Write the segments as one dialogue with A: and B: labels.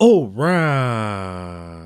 A: All right.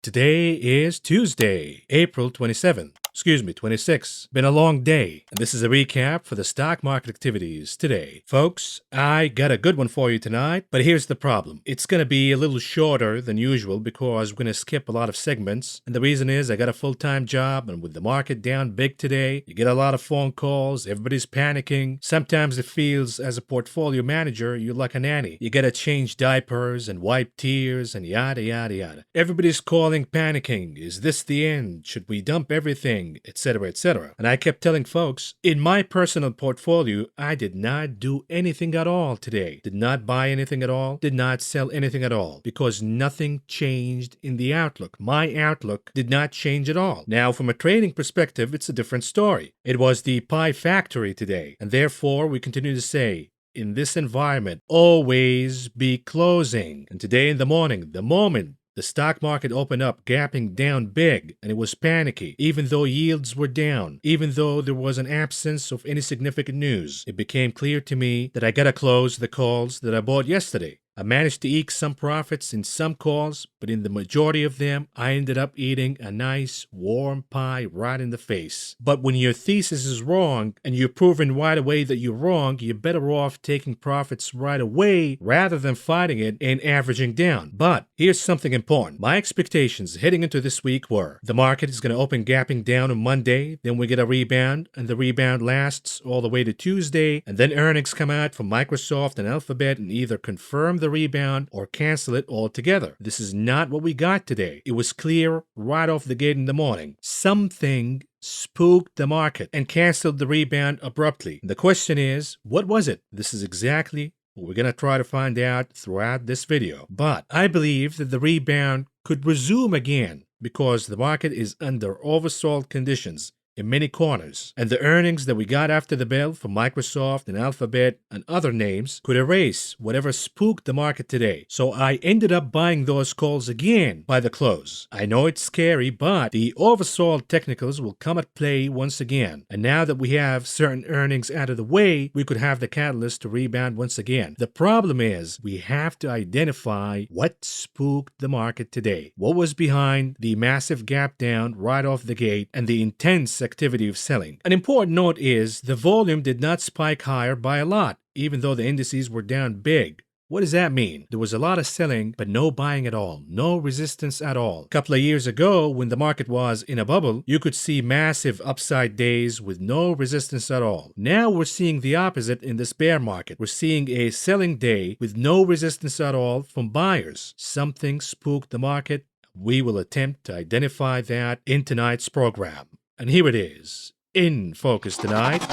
A: Today is Tuesday, April 27th. 26th. Been a long day, and this is a recap for the stock market activities today. Folks, I got a good one for you tonight, but here's the problem. It's going to be a little shorter than usual because we're going to skip a lot of segments, and the reason is I got a full-time job, and with the market down big today, you get a lot of phone calls, everybody's panicking. Sometimes it feels as a portfolio manager, you're like a nanny. You gotta change diapers and wipe tears and yada yada yada. Everybody's calling, panicking. Is this the end? Should we dump everything? Etc. etc. And I kept telling folks, in my personal portfolio, I did not do anything at all today. Did not buy anything at all. Did not sell anything at all. Because nothing changed in the outlook. My outlook did not change at all. Now, from a trading perspective, it's a different story. It was the pie factory today. And therefore, we continue to say, in this environment, always be closing. And today in the morning, the moment the stock market opened up, gapping down big, and it was panicky. Even though yields were down, even though there was an absence of any significant news, it became clear to me that I gotta close the calls that I bought yesterday. I managed to eke some profits in some calls, but in the majority of them, I ended up eating a nice, warm pie right in the face. But when your thesis is wrong, and you're proven right away that you're wrong, you're better off taking profits right away rather than fighting it and averaging down. But here's something important. My expectations heading into this week were the market is going to open gapping down on Monday, then we get a rebound, and the rebound lasts all the way to Tuesday, and then earnings come out from Microsoft and Alphabet and either confirm the rebound or cancel it altogether. This is not what we got today. It was clear right off the gate in the morning. Something spooked the market and canceled the rebound abruptly. The question is, what was it? This is exactly what we're going to try to find out throughout this video. But I believe that the rebound could resume again because the market is under oversold conditions in many corners, and the earnings that we got after the bell from Microsoft and Alphabet and other names could erase whatever spooked the market today. So I ended up buying those calls again by the close. I know it's scary, but the oversold technicals will come at play once again. And now that we have certain earnings out of the way, we could have the catalyst to rebound once again. The problem is we have to identify what spooked the market today. What was behind the massive gap down right off the gate and the intense activity of selling. An important note is the volume did not spike higher by a lot, even though the indices were down big. What does that mean? There was a lot of selling, but no buying at all. No resistance at all. A couple of years ago, when the market was in a bubble, you could see massive upside days with no resistance at all. Now we're seeing the opposite in this bear market. We're seeing a selling day with no resistance at all from buyers. Something spooked the market. We will attempt to identify that in tonight's program. And here it is, in focus tonight.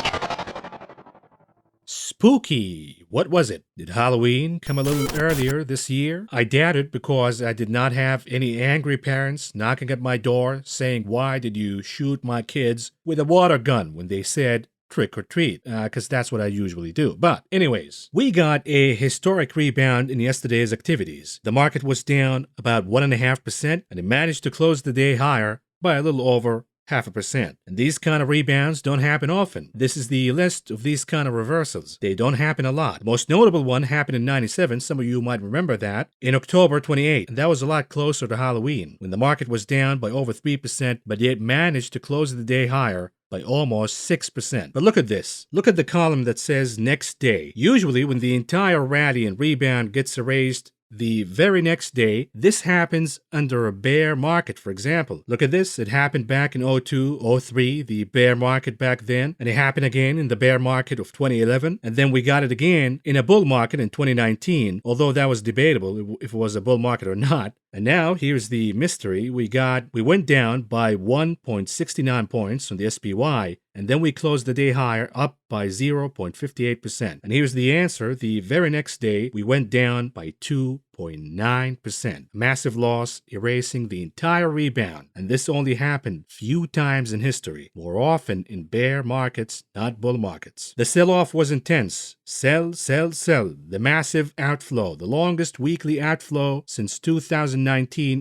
A: Spooky. What was it? Did Halloween come a little earlier this year? I doubt it because I did not have any angry parents knocking at my door saying, "Why did you shoot my kids with a water gun?" when they said, "Trick or treat," because that's what I usually do. But anyways, we got a historic rebound in yesterday's activities. The market was down about 1.5%, and it managed to close the day higher by a little over 0.5%. And these kind of rebounds don't happen often. This is the list of these kind of reversals. They don't happen a lot. The most notable one happened in 97. Some of you might remember that. In October 28. And that was a lot closer to Halloween, when the market was down by over 3%, but yet managed to close the day higher by almost 6%. But look at this. Look at the column that says next day. Usually when the entire rally and rebound gets erased the very next day, this happens under a bear market, for example. Look at this. It happened back in 02, 03, the bear market back then, and it happened again in the bear market of 2011, and then we got it again in a bull market in 2019, although that was debatable if it was a bull market or not. And now, here's the mystery. We went down by 1.69 points on the SPY, and then we closed the day higher, up by 0.58%. And here's the answer. The very next day, we went down by 2.9%. Massive loss, erasing the entire rebound. And this only happened few times in history. More often in bear markets, not bull markets. The sell-off was intense. Sell, sell, sell. The massive outflow, the longest weekly outflow since 2019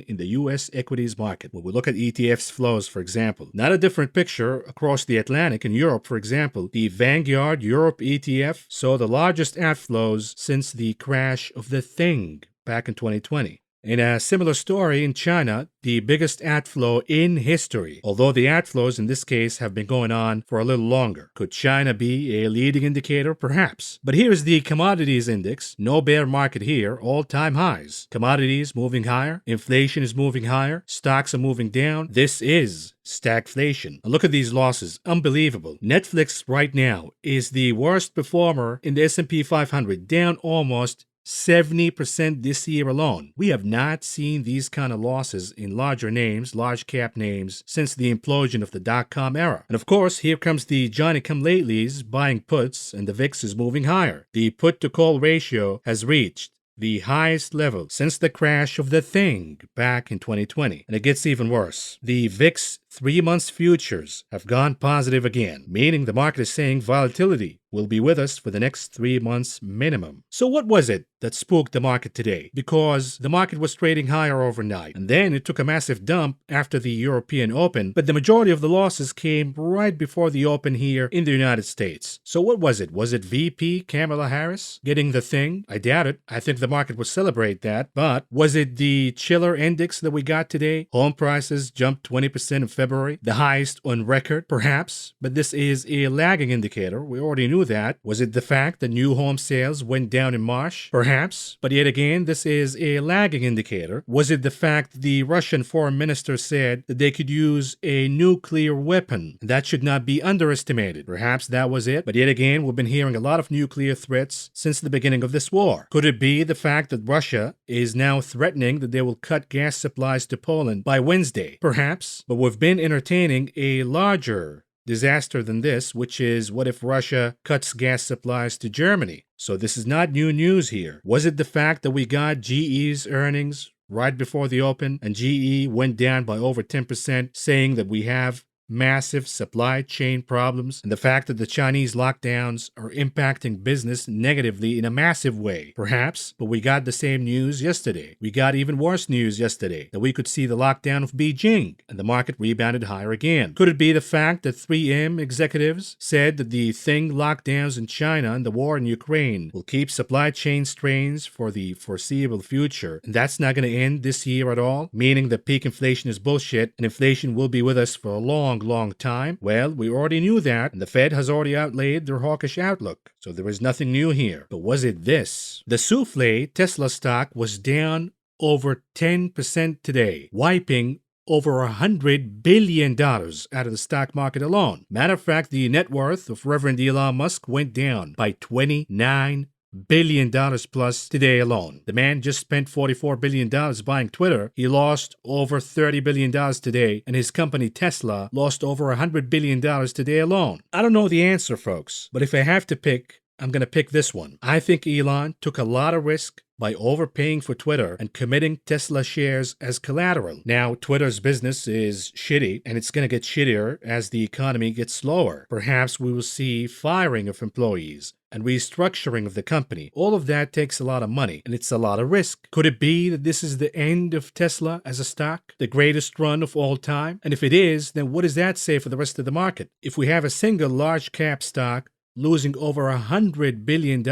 A: in the U.S. equities market. When we look at ETFs flows, for example, not a different picture across the Atlantic. In Europe, for example, the Vanguard Europe ETF saw the largest outflows since the crash of the thing back in 2020. In a similar story in China, the biggest outflow in history, although the outflows in this case have been going on for a little longer. Could China be a leading indicator? Perhaps. But here's the commodities index. No bear market here, all-time highs. Commodities moving higher, inflation is moving higher, stocks are moving down. This is stagflation. And look at these losses. Unbelievable. Netflix right now is the worst performer in the S&P 500, down almost 70% this year alone. We have not seen these kind of losses in larger names, large cap names, since the implosion of the dot-com era. And of course, here comes the Johnny-come-latelys buying puts, and the VIX is moving higher. The put-to-call ratio has reached the highest level since the crash of the thing back in 2020. And it gets even worse. The VIX 3 months futures have gone positive again, meaning the market is saying volatility will be with us for the next 3 months minimum. So what was it that spooked the market today? Because the market was trading higher overnight, and then it took a massive dump after the European Open, but the majority of the losses came right before the Open here in the United States. So what was it? Was it VP Kamala Harris getting the thing? I doubt it. I think the market will celebrate that. But was it the chiller index that we got today? Home prices jumped 20% in February, the highest on record, perhaps, but this is a lagging indicator. We already knew that. Was it the fact that new home sales went down in March? Perhaps, but yet again, this is a lagging indicator. Was it the fact the Russian foreign minister said that they could use a nuclear weapon? That should not be underestimated. Perhaps that was it, but yet again, we've been hearing a lot of nuclear threats since the beginning of this war. Could it be the fact that Russia is now threatening that they will cut gas supplies to Poland by Wednesday? Perhaps, but we've been entertaining a larger disaster than this, which is what if Russia cuts gas supplies to Germany? So this is not new news here. Was it the fact that we got GE's earnings right before the Open and GE went down by over 10%, saying that we have massive supply chain problems, and the fact that the Chinese lockdowns are impacting business negatively in a massive way? Perhaps, but we got the same news yesterday. We got even worse news yesterday, that we could see the lockdown of Beijing, and the market rebounded higher again. Could it be the fact that 3M executives said that the thing lockdowns in China and the war in Ukraine will keep supply chain strains for the foreseeable future, and that's not going to end this year at all, meaning that peak inflation is bullshit and inflation will be with us for a long time? Well, we already knew that, and the Fed has already outlaid their hawkish outlook, so there is nothing new here. But was it this? The souffle Tesla stock was down over 10% today, wiping over $100 billion out of the stock market alone. Matter of fact, the net worth of Reverend Elon Musk went down by $29 billion plus today alone. The man just spent $44 billion buying Twitter. He lost over $30 billion today, and his company Tesla lost over $100 billion today alone. I don't know the answer, folks, but if I have to pick, I'm going to pick this one. I think Elon took a lot of risk by overpaying for Twitter and committing Tesla shares as collateral. Now, Twitter's business is shitty, and it's going to get shittier as the economy gets slower. Perhaps we will see firing of employees and restructuring of the company. All of that takes a lot of money, and it's a lot of risk. Could it be that this is the end of Tesla as a stock? The greatest run of all time? And if it is, then what does that say for the rest of the market? If we have a single large cap stock losing over $100 billion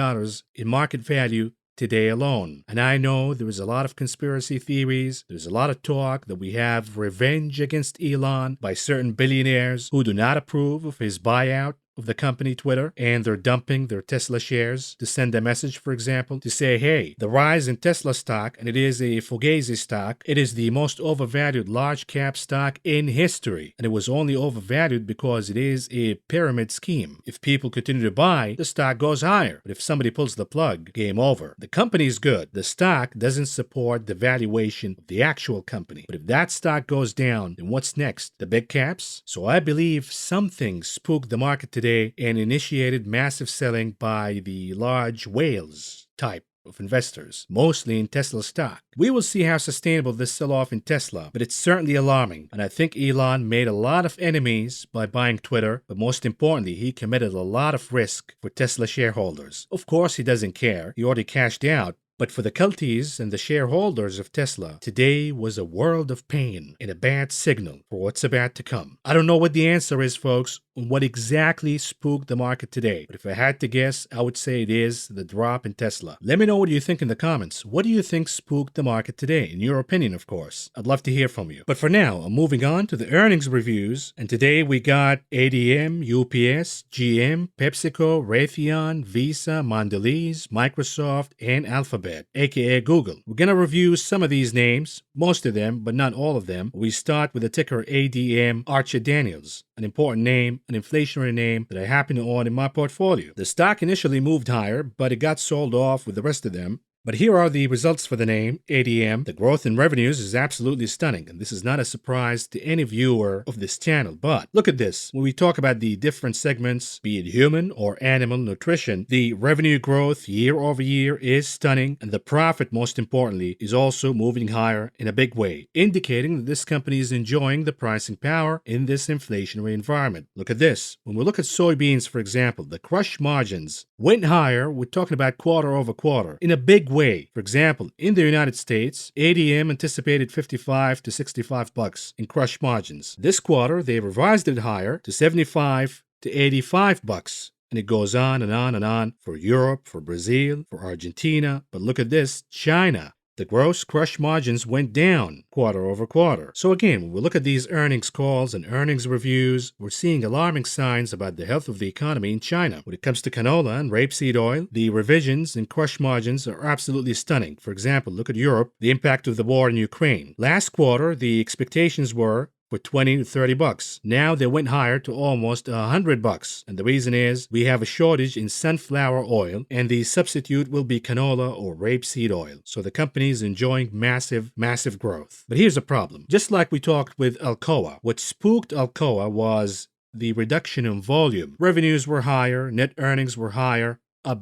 A: in market value today alone. And I know there is a lot of conspiracy theories. There's a lot of talk that we have revenge against Elon by certain billionaires who do not approve of his buyout of the company Twitter, and they're dumping their Tesla shares to send a message, for example, to say, hey, the rise in Tesla stock, and it is a Fugazi stock, it is the most overvalued large cap stock in history, and it was only overvalued because it is a pyramid scheme. If people continue to buy, the stock goes higher, but if somebody pulls the plug, game over. The company is good. The stock doesn't support the valuation of the actual company, but if that stock goes down, then what's next? The big caps? So I believe something spooked the market today and initiated massive selling by the large whales type of investors, mostly in Tesla stock. We will see how sustainable this sell-off in Tesla, but it's certainly alarming. And I think Elon made a lot of enemies by buying Twitter, but most importantly, he committed a lot of risk for Tesla shareholders. Of course, he doesn't care. He already cashed out. But for the culties and the shareholders of Tesla, today was a world of pain and a bad signal for what's about to come. I don't know what the answer is, folks. on what exactly spooked the market today. But if I had to guess, I would say it is the drop in Tesla. Let me know what you think in the comments. What do you think spooked the market today? In your opinion, of course. I'd love to hear from you. But for now, I'm moving on to the earnings reviews. And today we got ADM, UPS, GM, PepsiCo, Raytheon, Visa, Mondelez, Microsoft, and Alphabet, aka Google. We're going to review some of these names, most of them, but not all of them. We start with the ticker ADM Archer Daniels, an important name, an inflationary name that I happen to own in my portfolio. The stock initially moved higher, but it got sold off with the rest of them. But here are the results for the name, ADM. The growth in revenues is absolutely stunning, and this is not a surprise to any viewer of this channel. But look at this. When we talk about the different segments, be it human or animal nutrition, the revenue growth year over year is stunning, and the profit, most importantly, is also moving higher in a big way, indicating that this company is enjoying the pricing power in this inflationary environment. Look at this. When we look at soybeans, for example, the crush margins went higher. We're talking about quarter over quarter in a big way. For example, in the United States, ADM anticipated 55 to 65 bucks in crush margins. This quarter, they revised it higher to 75 to 85 bucks. And it goes on and on and on for Europe, for Brazil, for Argentina. But look at this, China. The gross crush margins went down quarter over quarter. So again, when we look at these earnings calls and earnings reviews, we're seeing alarming signs about the health of the economy in China. When it comes to canola and rapeseed oil, the revisions in crush margins are absolutely stunning. For example, look at Europe, the impact of the war in Ukraine. Last quarter, the expectations were for 20 to 30 bucks. Now they went higher to almost 100 bucks. And the reason is we have a shortage in sunflower oil, and the substitute will be canola or rapeseed oil. So the company is enjoying massive growth. But here's a problem. Just like we talked with Alcoa, what spooked Alcoa was the reduction in volume. Revenues were higher, net earnings were higher, I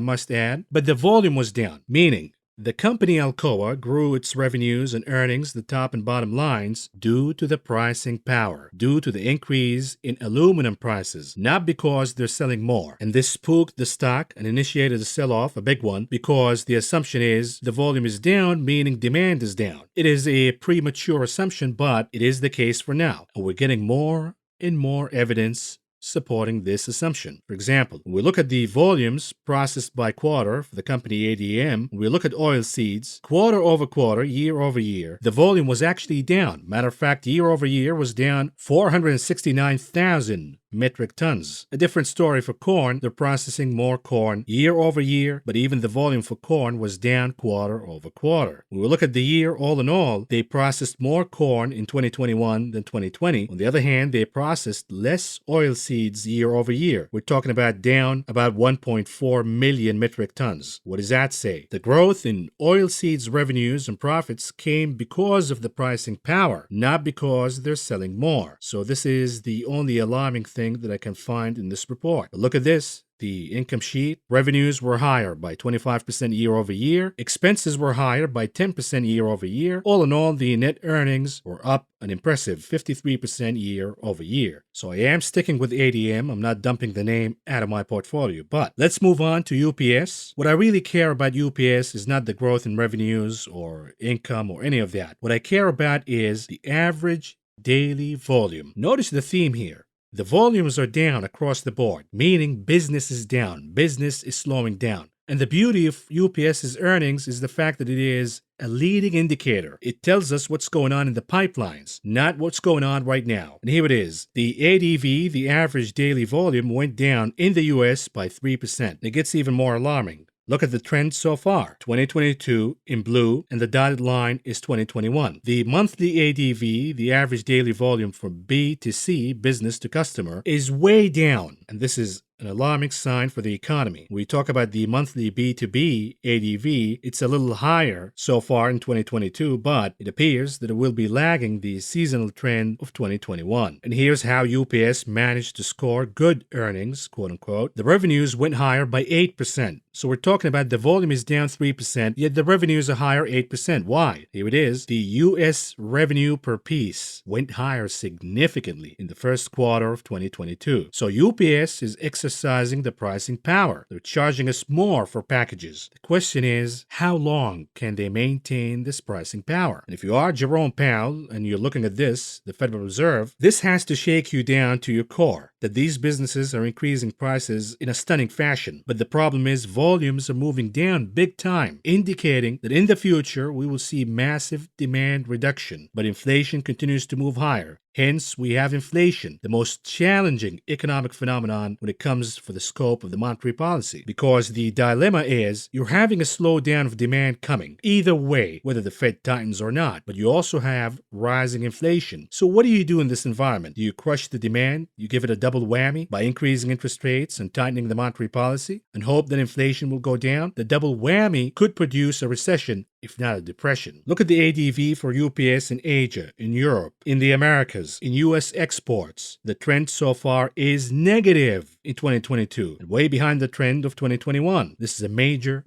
A: must add, but the volume was down, meaning the company Alcoa grew its revenues and earnings, the top and bottom lines, due to the pricing power, due to the increase in aluminum prices, not because they're selling more. And this spooked the stock and initiated a sell-off, a big one, because the assumption is the volume is down, meaning demand is down. It is a premature assumption, but it is the case for now. And we're getting more and more evidence supporting this assumption. For example, when we look at the volumes processed by quarter for the company ADM, when we look at oil seeds, quarter over quarter, year over year, the volume was actually down. Matter of fact, year over year was down 469,000 metric tons. A different story for corn. They're processing more corn year over year, but even the volume for corn was down quarter over quarter. When we look at the year all in all, they processed more corn in 2021 than 2020. On the other hand, they processed less oil seeds year over year. We're talking about down about 1.4 million metric tons. What does that say? The growth in oil seeds revenues and profits came because of the pricing power, not because they're selling more. So this is the only alarming thing that I can find in this report. But look at this. The income sheet, revenues were higher by 25% year over year. Expenses were higher by 10% year over year. All in all, the net earnings were up an impressive 53% year over year. So I am sticking with ADM. I'm not dumping the name out of my portfolio. But let's move on to UPS. What I really care about UPS is not the growth in revenues or income or any of that. What I care about is the average daily volume. Notice the theme here. The volumes are down across the board, meaning business is down. Business is slowing down. And the beauty of UPS's earnings is the fact that it is a leading indicator. It tells us what's going on in the pipelines, not what's going on right now. And here it is. The ADV, the average daily volume, went down in the US by 3%. It gets even more alarming. Look at the trend so far. 2022 in blue, and the dotted line is 2021. The monthly ADV, the average daily volume for B to C, business to customer, is way down. And this is an alarming sign for the economy. We talk about the monthly B2B ADV, it's a little higher so far in 2022, but it appears that it will be lagging the seasonal trend of 2021. And here's how UPS managed to score good earnings, quote unquote. The revenues went higher by 8%. So we're talking about the volume is down 3%, yet the revenues are higher 8%. Why? Here it is. The US revenue per piece went higher significantly in the first quarter of 2022. So UPS is exercising the pricing power. They're charging us more for packages. The question is, how long can they maintain this pricing power? And if you are Jerome Powell and you're looking at this, the Federal Reserve, this has to shake you down to your core. that these businesses are increasing prices in a stunning fashion. But the problem is volumes are moving down big time, indicating that in the future we will see massive demand reduction, but inflation continues to move higher. Hence, we have inflation, the most challenging economic phenomenon when it comes for the scope of the monetary policy. Because the dilemma is you're having a slowdown of demand coming, either way, whether the Fed tightens or not. But you also have rising inflation. So what do you do in this environment? Do you crush the demand? You give it a double whammy by increasing interest rates and tightening the monetary policy and hope that inflation will go down? The double whammy could produce a recession, if not a depression. Look at the ADV for UPS in Asia, in Europe, in the Americas, in US exports. The trend so far is negative in 2022, and way behind the trend of 2021. This is a major,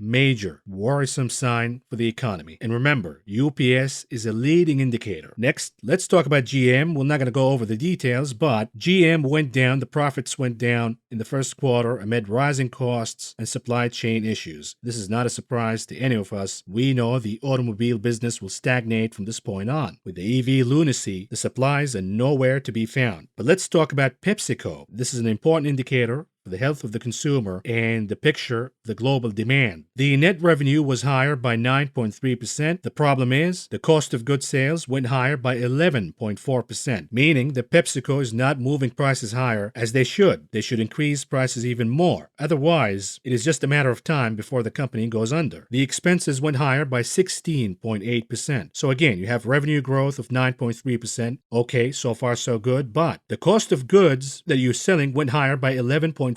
A: worrisome sign for the economy. And remember, UPS is a leading indicator. Next, let's talk about GM. We're not going to go over the details, but GM went down, the profits went down in the first quarter amid rising costs and supply chain issues. This is not a surprise to any of us. We know the automobile business will stagnate from this point on. With the EV lunacy, the supplies are nowhere to be found. But let's talk about PepsiCo. This is an important indicator for the health of the consumer and the picture, the global demand. The net revenue was higher by 9.3%. The problem is the cost of goods sales went higher by 11.4%, meaning that PepsiCo is not moving prices higher as they should. They should increase prices even more. Otherwise, it is just a matter of time before the company goes under. The expenses went higher by 16.8%. So again, you have revenue growth of 9.3%. Okay, so far so good, but the cost of goods that you're selling went higher by 11.4%,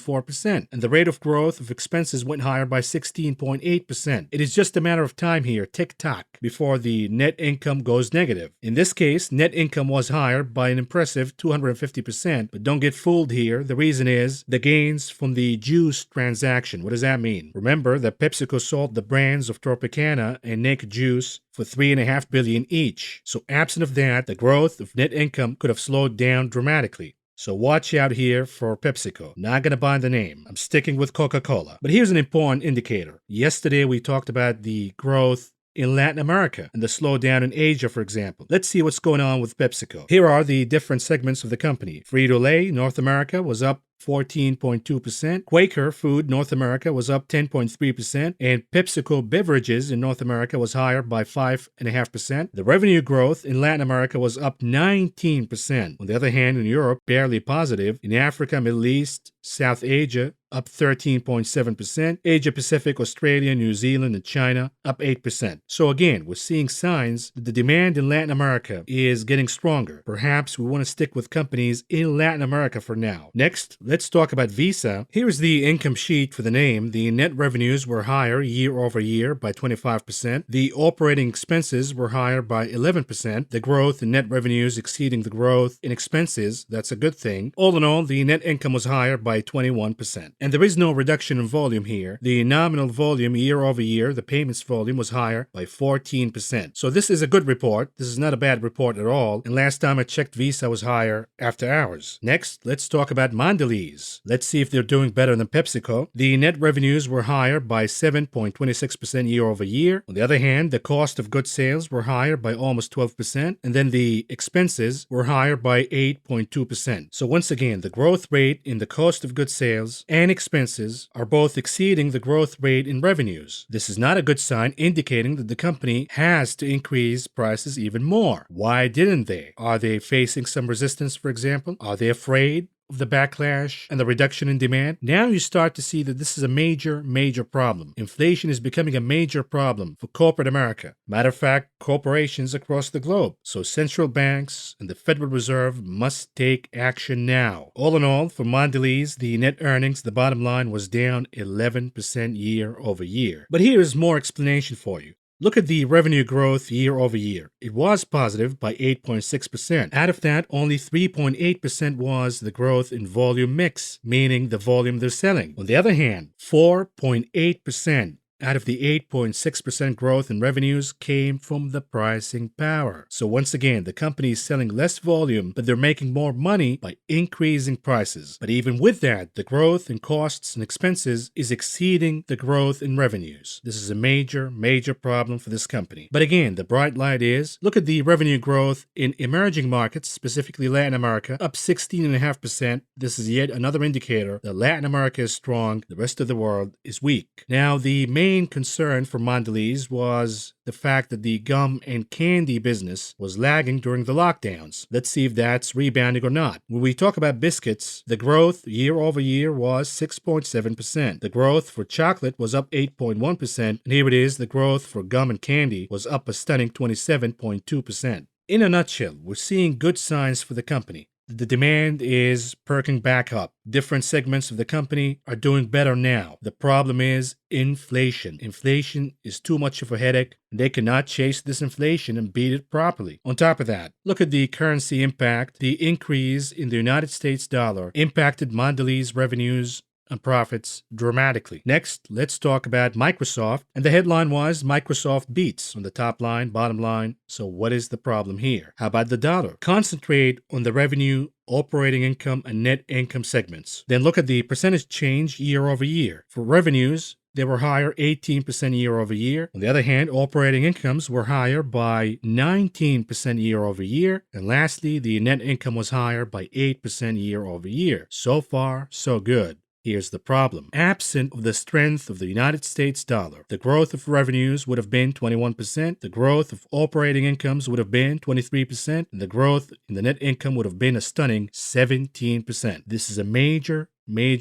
A: and the rate of growth of expenses went higher by 16.8%. It is just a matter of time here, tick-tock, before the net income goes negative. In this case, net income was higher by an impressive 250%, but don't get fooled here. The reason is the gains from the juice transaction. What does that mean? Remember that PepsiCo sold the brands of Tropicana and Naked Juice for $3.5 billion each. So absent of that, the growth of net income could have slowed down dramatically. So watch out here for PepsiCo. Not going to buy the name. I'm sticking with Coca-Cola. But here's an important indicator. Yesterday we talked about the growth in Latin America and the slowdown in Asia, for example. Let's see what's going on with PepsiCo. Here are the different segments of the company. Frito-Lay, North America, was up 14.2%. Quaker Food North America was up 10.3%, and PepsiCo Beverages in North America was higher by 5.5%. The revenue growth in Latin America was up 19%. On the other hand, in Europe, barely positive. In Africa, Middle East, South Asia, up 13.7%. Asia Pacific, Australia, New Zealand, and China, up 8%. So again, we're seeing signs that the demand in Latin America is getting stronger. Perhaps we want to stick with companies in Latin America for now. Next, let's talk about Visa. Here's the income sheet for the name. The net revenues were higher year over year by 25%. The operating expenses were higher by 11%. The growth in net revenues exceeding the growth in expenses. That's a good thing. All in all, the net income was higher by 21%. And there is no reduction in volume here. The nominal volume year over year, the payments volume, was higher by 14%. So this is a good report. This is not a bad report at all. And last time I checked, Visa was higher after hours. Next, let's talk about Mondelez. Let's see if they're doing better than PepsiCo. The net revenues were higher by 7.26% year over year. On the other hand, the cost of goods sales were higher by almost 12%. And then the expenses were higher by 8.2%. So once again, the growth rate in the cost of goods sales and expenses are both exceeding the growth rate in revenues. This is not a good sign, indicating that the company has to increase prices even more. Why didn't they? Are they facing some resistance, for example? Are they afraid of the backlash and the reduction in demand? Now you start to see that this is a major problem. Inflation is becoming a major problem for corporate America. Matter of fact, corporations across the globe. So central banks and the Federal Reserve must take action now. All in all, for Mondelez, the net earnings, the bottom line, was down 11% year over year. But here is more explanation for you. Look at the revenue growth year over year. It was positive by 8.6%. Out of that, only 3.8% was the growth in volume mix, meaning the volume they're selling. On the other hand, 4.8% out of the 8.6% growth in revenues came from the pricing power. So once again, the company is selling less volume, but they're making more money by increasing prices. But even with that, the growth in costs and expenses is exceeding the growth in revenues. This is a major, major problem for this company. But again, the bright light is, look at the revenue growth in emerging markets, specifically Latin America, up 16.5%. This is yet another indicator that Latin America is strong, the rest of the world is weak. Now, the main concern for Mondelez was the fact that the gum and candy business was lagging during the lockdowns. Let's see if that's rebounding or not. When we talk about biscuits, the growth year over year was 6.7%. The growth for chocolate was up 8.1%. And here it is, the growth for gum and candy was up a stunning 27.2%. In a nutshell, we're seeing good signs for the company. The demand is perking back up. Different segments of the company are doing better now. The problem is inflation. Inflation is too much of a headache, and they cannot chase this inflation and beat it properly. On top of that, look at the currency impact. The increase in the United States dollar impacted Mondelez revenues and profits dramatically. Next, let's talk about Microsoft. And the headline was Microsoft beats on the top line, bottom line. So what is the problem here? How about the dollar? Concentrate on the revenue, operating income, and net income segments. Then look at the percentage change year over year. For revenues, they were higher 18% year over year. On the other hand, operating incomes were higher by 19% year over year. And lastly, the net income was higher by 8% year over year. So far, so good. Here's the problem. Absent of the strength of the United States dollar, the growth of revenues would have been 21%, the growth of operating incomes would have been 23%, and the growth in the net income would have been a stunning 17%. This is a major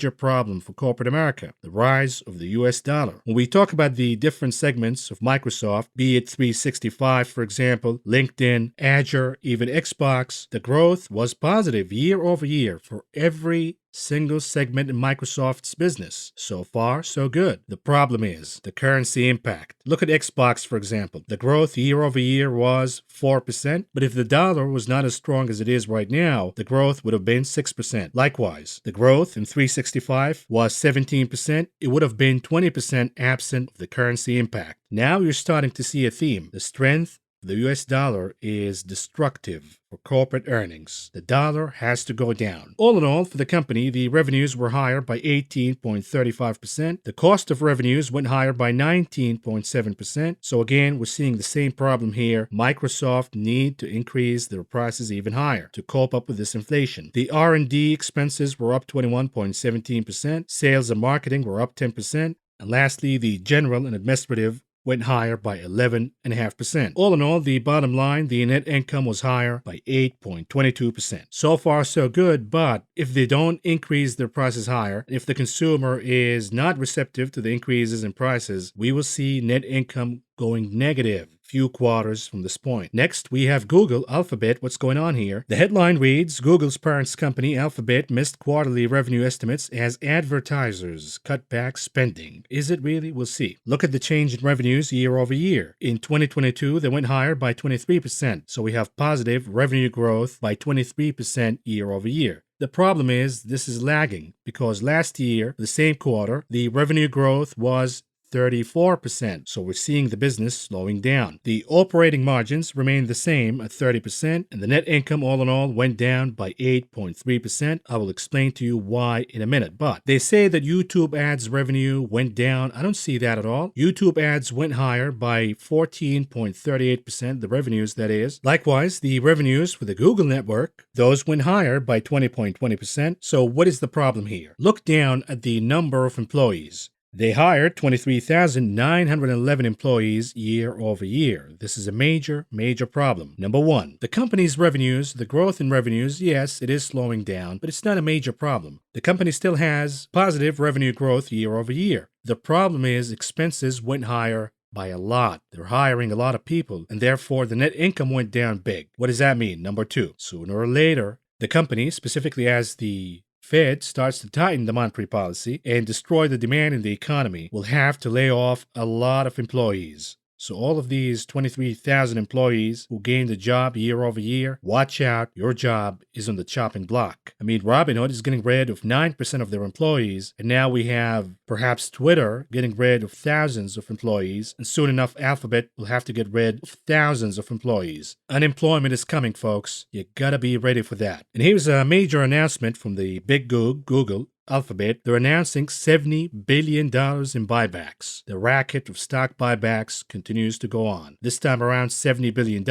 A: problem for corporate America, the rise of the US dollar. When we talk about the different segments of Microsoft, be it 365, for example, LinkedIn, Azure, even Xbox, the growth was positive year over year for every single segment in Microsoft's business. So far, so good. The problem is the currency impact. Look at Xbox, for example. The growth year over year was 4%, but if the dollar was not as strong as it is right now, the growth would have been 6%. Likewise, the growth in 365 was 17%. It would have been 20% absent of the currency impact. Now you're starting to see a theme. The strength of the US dollar is destructive for corporate earnings. The dollar has to go down. All in all, for the company, the revenues were higher by 18.35%. The cost of revenues went higher by 19.7%. So again, we're seeing the same problem here. Microsoft need to increase their prices even higher to cope up with this inflation. The R&D expenses were up 21.17%. Sales and marketing were up 10%. And lastly, the general and administrative went higher by 11.5%. All in all, the bottom line, the net income was higher by 8.22%. So far, so good, but if they don't increase their prices higher, if the consumer is not receptive to the increases in prices, we will see net income going negative few quarters from this point. Next, we have Google, Alphabet. What's going on here? The headline reads, Google's parent company, Alphabet, missed quarterly revenue estimates as advertisers cut back spending. Is it really? We'll see. Look at the change in revenues year over year. In 2022, they went higher by 23%. So we have positive revenue growth by 23% year over year. The problem is this is lagging because last year, the same quarter, the revenue growth was 34%. So we're seeing the business slowing down. The operating margins remained the same at 30%, and the net income all in all went down by 8.3%. I will explain to you why in a minute. But they say that YouTube ads revenue went down. I don't see that at all. YouTube ads went higher by 14.38%, the revenues that is. Likewise, the revenues for the Google network, those went higher by 20.20%. So what is the problem here? Look down at the number of employees. They hired 23,911 employees year over year. This is a major problem. Number one, the company's revenues, the growth in revenues, yes, it is slowing down, but it's not a major problem. The company still has positive revenue growth year over year. The problem is expenses went higher by a lot. They're hiring a lot of people, and therefore the net income went down big. What does that mean? Number two, sooner or later, the company, specifically as the Fed starts to tighten the monetary policy and destroy the demand in the economy, will have to lay off a lot of employees. So all of these 23,000 employees who gained a job year over year, watch out, your job is on the chopping block. I mean, Robinhood is getting rid of 9% of their employees, and now we have perhaps Twitter getting rid of thousands of employees, and soon enough Alphabet will have to get rid of thousands of employees. Unemployment is coming, folks. You gotta be ready for that. And here's a major announcement from the big Google, Alphabet. They're announcing $70 billion in buybacks. The racket of stock buybacks continues to go on. This time around, $70 billion.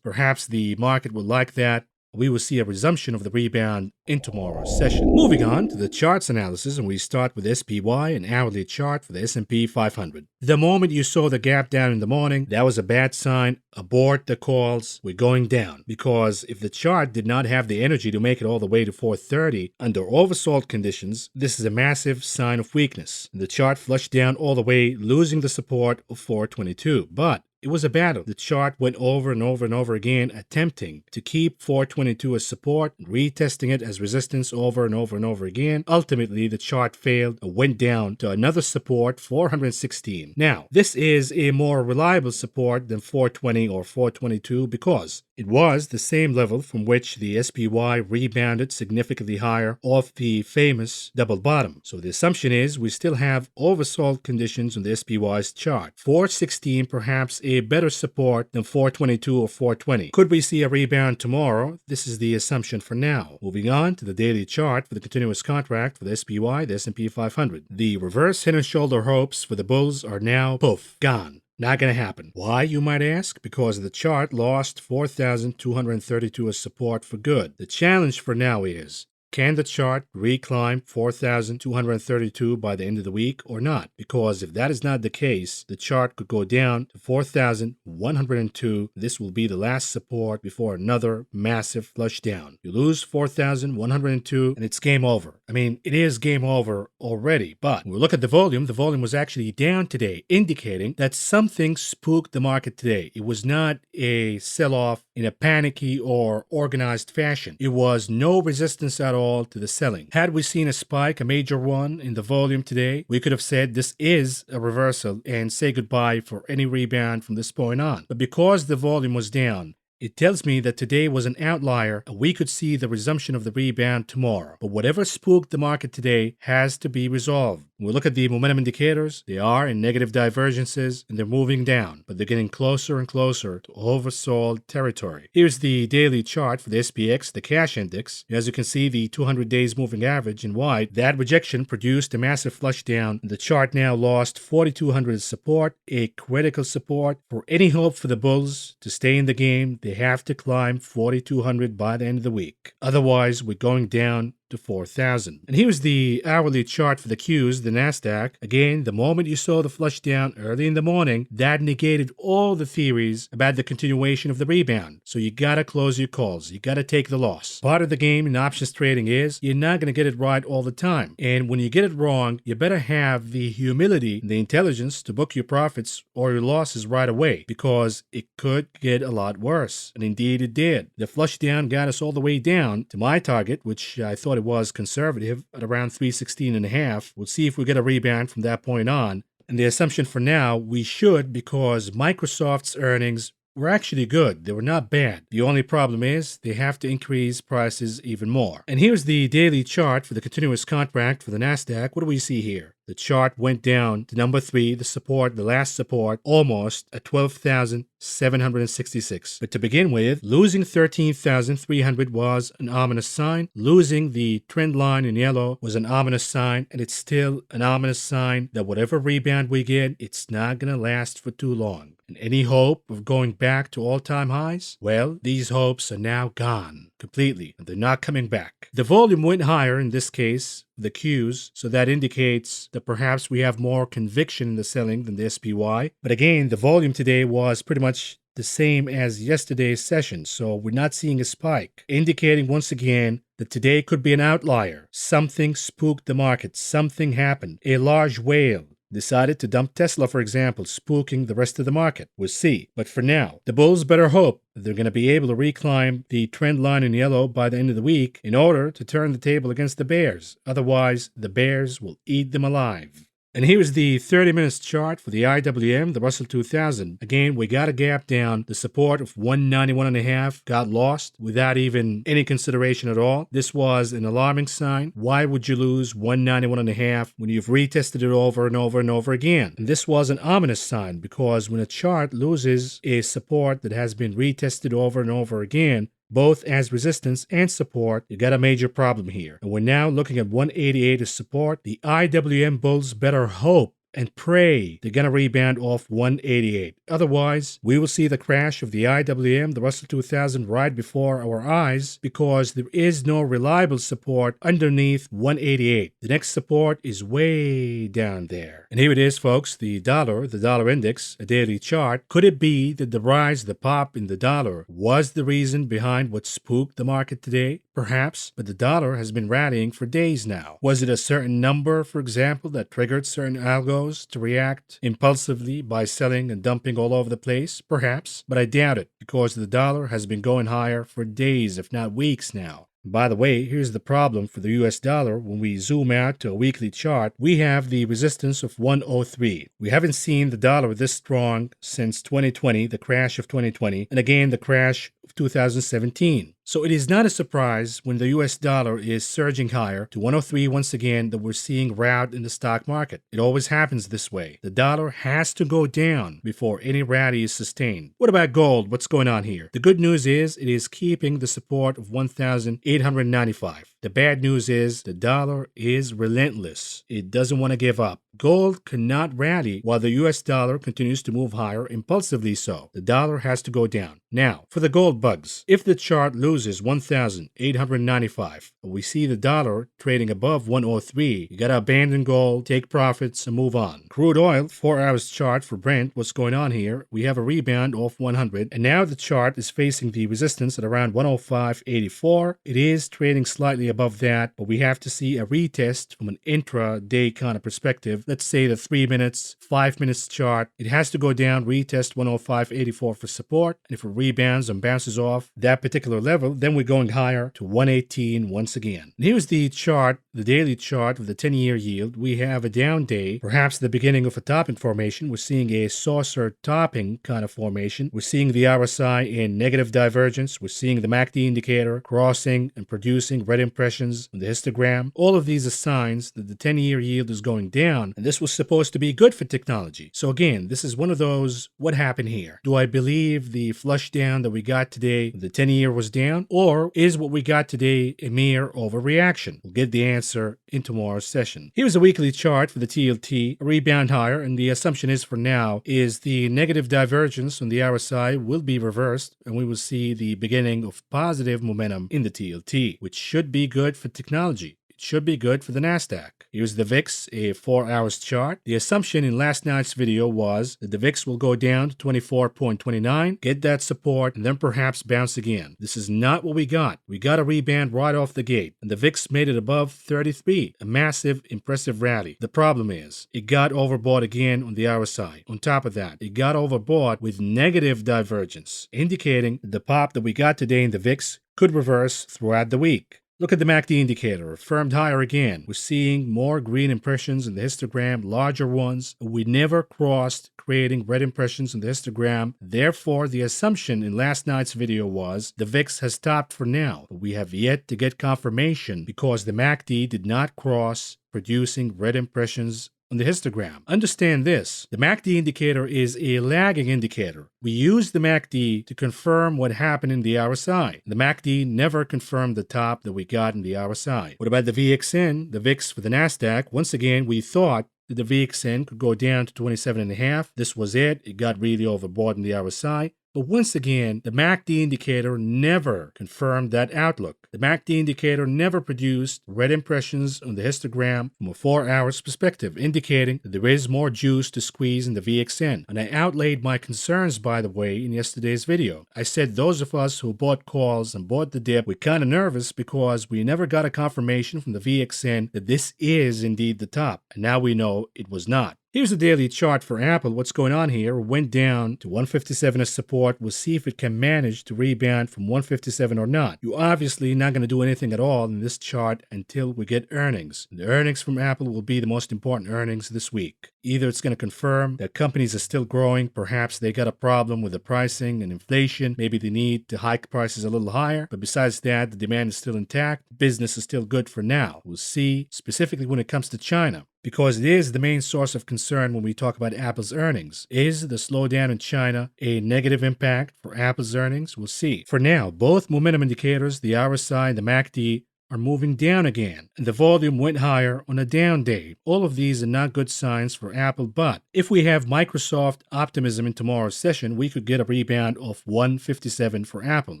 A: Perhaps the market will like that. We will see a resumption of the rebound in tomorrow's session. Moving on to the charts analysis, and we start with SPY, an hourly chart for the S&P 500. The moment you saw the gap down in the morning, that was a bad sign. Abort the calls. We're going down. Because if the chart did not have the energy to make it all the way to 430 under oversold conditions, this is a massive sign of weakness. The chart flushed down all the way, losing the support of 422. But it was a battle. The chart went over and over and over again, attempting to keep 422 as support, retesting it as resistance over and over and over again. Ultimately, the chart failed and went down to another support, 416. Now, this is a more reliable support than 420 or 422 because it was the same level from which the SPY rebounded significantly higher off the famous double bottom. So the assumption is we still have oversold conditions on the SPY's chart. 416 perhaps a better support than 422 or 420. Could we see a rebound tomorrow? This is the assumption for now. Moving on to the daily chart for the continuous contract for the SPY, the S&P 500. The reverse head and shoulder hopes for the bulls are now poof, gone. Not going to happen. Why, you might ask? Because the chart lost 4,232 as support for good. The challenge for now is, can the chart reclimb 4,232 by the end of the week or not? Because if that is not the case, the chart could go down to 4,102. This will be the last support before another massive flush down. You lose 4,102 and it's game over. I mean, it is game over already, but when we look at the volume was actually down today, indicating that something spooked the market today. It was not a sell-off in a panicky or organized fashion. It was no resistance at all to the selling. Had we seen a spike, a major one, in the volume today, we could have said this is a reversal and say goodbye for any rebound from this point on. But because the volume was down, it tells me that today was an outlier and we could see the resumption of the rebound tomorrow. But whatever spooked the market today has to be resolved. When we look at the momentum indicators, they are in negative divergences and they're moving down, but they're getting closer and closer to oversold territory. Here's the daily chart for the SPX, the cash index. As you can see, the 200 days moving average in white, that rejection produced a massive flush down. The chart now lost 4,200 as support, a critical support. For any hope for the bulls to stay in the game, they have to climb 4,200 by the end of the week. Otherwise, we're going down to 4,000. And here's the hourly chart for the Qs, the Nasdaq. Again, the moment you saw the flush down early in the morning, that negated all the theories about the continuation of the rebound. So you gotta close your calls. You gotta take the loss. Part of the game in options trading is you're not gonna get it right all the time. And when you get it wrong, you better have the humility and the intelligence to book your profits or your losses right away, because it could get a lot worse. And indeed it did. The flush down got us all the way down to my target, which I thought it was conservative at around 316.5. We'll see if we get a rebound from that point on. And the assumption for now, we should, because Microsoft's earnings were actually good. They were not bad. The only problem is they have to increase prices even more. And here's the daily chart for the continuous contract for the Nasdaq. What do we see here? The chart went down to number 3, the support, the last support, almost at 12,766. But to begin with, losing 13,300 was an ominous sign. Losing the trend line in yellow was an ominous sign, and it's still an ominous sign that whatever rebound we get, it's not going to last for too long. And any hope of going back to all-time highs? Well, these hopes are now gone completely, and they're not coming back. The volume went higher in this case, the Qs, so that indicates that perhaps we have more conviction in the selling than the SPY. But again, the volume today was pretty much the same as yesterday's session, so we're not seeing a spike, indicating once again that today could be an outlier. Something spooked the market. Something happened. A large whale decided to dump Tesla, for example, spooking the rest of the market. We'll see. But for now, the bulls better hope that they're going to be able to reclimb the trend line in yellow by the end of the week in order to turn the table against the bears. Otherwise, the bears will eat them alive. And here is the 30 minutes chart for the IWM, the Russell 2000. Again, we got a gap down. The support of 191.5 got lost without even any consideration at all. This was an alarming sign. Why would you lose 191.5 when you've retested it over and over and over again? And this was an ominous sign, because when a chart loses a support that has been retested over and over again, both as resistance and support, you got a major problem here. And we're now looking at 188 as support. The IWM bulls better hope and pray they're going to rebound off 188. Otherwise, we will see the crash of the IWM, the Russell 2000, right before our eyes, because there is no reliable support underneath 188. The next support is way down there. And here it is, folks, the dollar index, a daily chart. Could it be that the rise, the pop in the dollar was the reason behind what spooked the market today? Perhaps, but the dollar has been rallying for days now. Was it a certain number, for example, that triggered certain algos to react impulsively by selling and dumping all over the place? Perhaps, but I doubt it, because the dollar has been going higher for days, if not weeks now. By the way, here's the problem for the US dollar. When we zoom out to a weekly chart, we have the resistance of 103. We haven't seen the dollar this strong since 2020, the crash of 2020, and again the crash of 2017. So it is not a surprise when the US dollar is surging higher to 103 once again that we're seeing rout in the stock market. It always happens this way. The dollar has to go down before any rally is sustained. What about gold? What's going on here? The good news is it is keeping the support of 1,895. The bad news is the dollar is relentless. It doesn't want to give up. Gold cannot rally while the US dollar continues to move higher, impulsively so. The dollar has to go down. Now, for the gold bugs, if the chart loses 1,895, we see the dollar trading above 103, you gotta abandon gold, take profits, and move on. Crude oil, 4 hours chart for Brent, what's going on here? We have a rebound off 100, and now the chart is facing the resistance at around 105.84. It is trading slightly above that, but we have to see a retest from an intra-day kind of perspective. Let's say the 3 minutes, 5 minutes chart. It has to go down, retest 105.84 for support, and if it rebounds and bounces off that particular level, then we're going higher to 118 once again. And here's the chart, the daily chart of the 10-year yield. We have a down day, perhaps the beginning of a topping formation. We're seeing a saucer topping kind of formation. We're seeing the RSI in negative divergence. We're seeing the MACD indicator crossing and producing red impressions on the histogram. All of these are signs that the 10-year yield is going down, and this was supposed to be good for technology. So again, this is one of those, what happened here? Do I believe the flush down that we got today, the 10-year was down, or is what we got today a mere overreaction? We'll get the answer in tomorrow's session. Here's a weekly chart for the TLT, a rebound higher, and the assumption is for now is the negative divergence on the RSI will be reversed, and we will see the beginning of positive momentum in the TLT, which should be good for technology. It should be good for the NASDAQ. Here's the VIX, a 4 hours chart. The assumption in last night's video was that the VIX will go down to 24.29, get that support, and then perhaps bounce again. This is not what we got. We got a rebound right off the gate, and the VIX made it above 33, a massive, impressive rally. The problem is, it got overbought again on the RSI. On top of that, it got overbought with negative divergence, indicating that the pop that we got today in the VIX could reverse throughout the week. Look at the MACD indicator, affirmed higher again. We're seeing more green impressions in the histogram, larger ones. We never crossed creating red impressions in the histogram. Therefore, the assumption in last night's video was the VIX has stopped for now. But we have yet to get confirmation because the MACD did not cross producing red impressions on the histogram. Understand this, the MACD indicator is a lagging indicator. We use the MACD to confirm what happened in the RSI. The MACD never confirmed the top that we got in the RSI. What about the VXN, the VIX for the NASDAQ? Once again, we thought that the VXN could go down to 27.5. This was it. It got really overbought in the RSI. But once again, the MACD indicator never confirmed that outlook. The MACD indicator never produced red impressions on the histogram from a 4 hours perspective, indicating that there is more juice to squeeze in the VXN. And I outlaid my concerns, by the way, in yesterday's video. I said those of us who bought calls and bought the dip were kind of nervous because we never got a confirmation from the VXN that this is indeed the top. And now we know it was not. Here's the daily chart for Apple. What's going on here? Went down to 157 as support. We'll see if it can manage to rebound from 157 or not. You're obviously not going to do anything at all in this chart until we get earnings. The earnings from Apple will be the most important earnings this week. Either it's going to confirm that companies are still growing, perhaps they got a problem with the pricing and inflation, maybe they need to hike prices a little higher, but besides that, the demand is still intact, business is still good for now. We'll see, specifically when it comes to China, because it is the main source of concern when we talk about Apple's earnings. Is the slowdown in China a negative impact for Apple's earnings? We'll see. For now, both momentum indicators, the RSI and the MACD, are moving down again, and the volume went higher on a down day. All of these are not good signs for Apple, but if we have Microsoft optimism in tomorrow's session, we could get a rebound of 157 for Apple.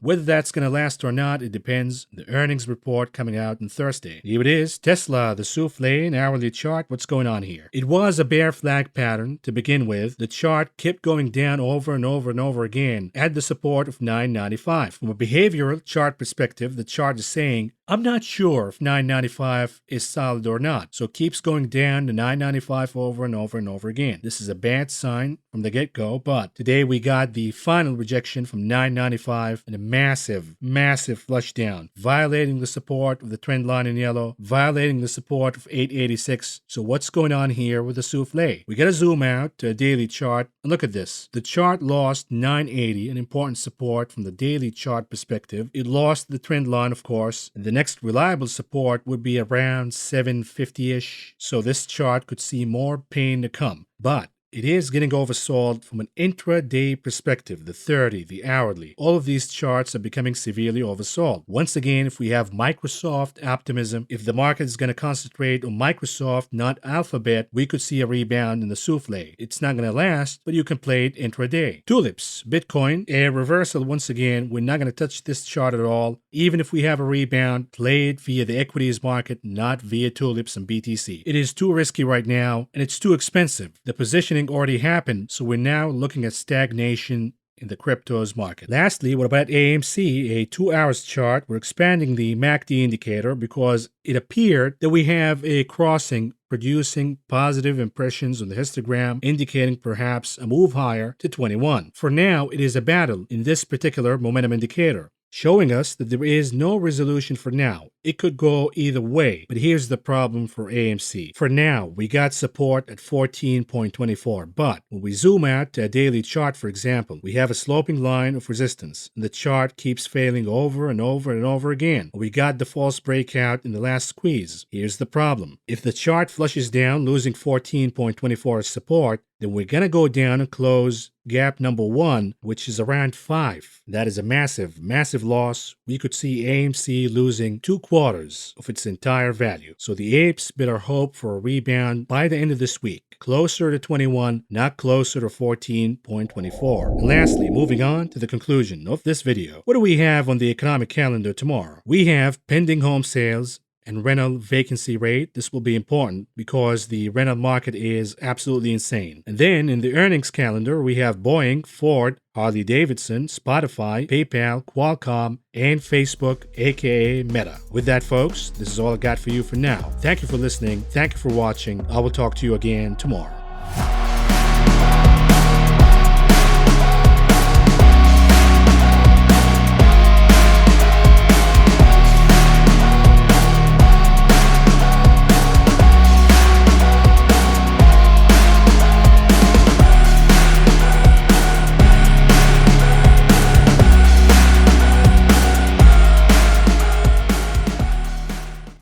A: Whether that's going to last or not, it depends on the earnings report coming out on Thursday. Here it is, Tesla, the souffle, an hourly chart. What's going on here? It was a bear flag pattern to begin with. The chart kept going down over and over and over again at the support of 995. From a behavioral chart perspective, the chart is saying, I'm not sure if 995 is solid or not, so it keeps going down to 995 over and over and over again. This is a bad sign from the get-go, but today we got the final rejection from 995 and a massive flush down, violating the support of the trend line in yellow, violating the support of 886. So what's going on here with the souffle? We got to zoom out to a daily chart and look at this. The chart lost 980, an important support from the daily chart perspective. It lost the trend line, of course, and the next reliable support would be around 750-ish, so this chart could see more pain to come. But it is getting oversold from an intraday perspective, the 30, the hourly. All of these charts are becoming severely oversold. Once again, if we have Microsoft optimism, if the market is going to concentrate on Microsoft, not Alphabet, we could see a rebound in the souffle. It's not going to last, but you can play it intraday. Tulips, Bitcoin, a reversal once again. We're not going to touch this chart at all. Even if we have a rebound, play it via the equities market, not via tulips and BTC. It is too risky right now, and it's too expensive. The positioning already happened, so we're now looking at stagnation in the cryptos market. Lastly, what about AMC, a 2 hours chart? We're expanding the MACD indicator because it appeared that we have a crossing producing positive impressions on the histogram, indicating perhaps a move higher to 21. For now, it is a battle in this particular momentum indicator, showing us that there is no resolution for now. It could go either way, but here's the problem for AMC. For now, we got support at 14.24, but when we zoom out to a daily chart, for example, we have a sloping line of resistance, and the chart keeps failing over and over and over again. We got the false breakout in the last squeeze. Here's the problem. If the chart flushes down, losing 14.24 as support, then we're going to go down and close gap number 1, which is around 5. That is a massive loss. We could see AMC losing 2/4 of its entire value. So the apes better hope for a rebound by the end of this week, closer to 21, not closer to 14.24. And lastly, moving on to the conclusion of this video, what do we have on the economic calendar tomorrow? We have pending home sales and rental vacancy rate. This will be important because the rental market is absolutely insane. And then in the earnings calendar, we have Boeing, Ford, Harley-Davidson, Spotify, PayPal, Qualcomm, and Facebook, aka Meta. With that, folks, this is all I got for you for now. Thank you for listening. Thank you for watching. I will talk to you again tomorrow.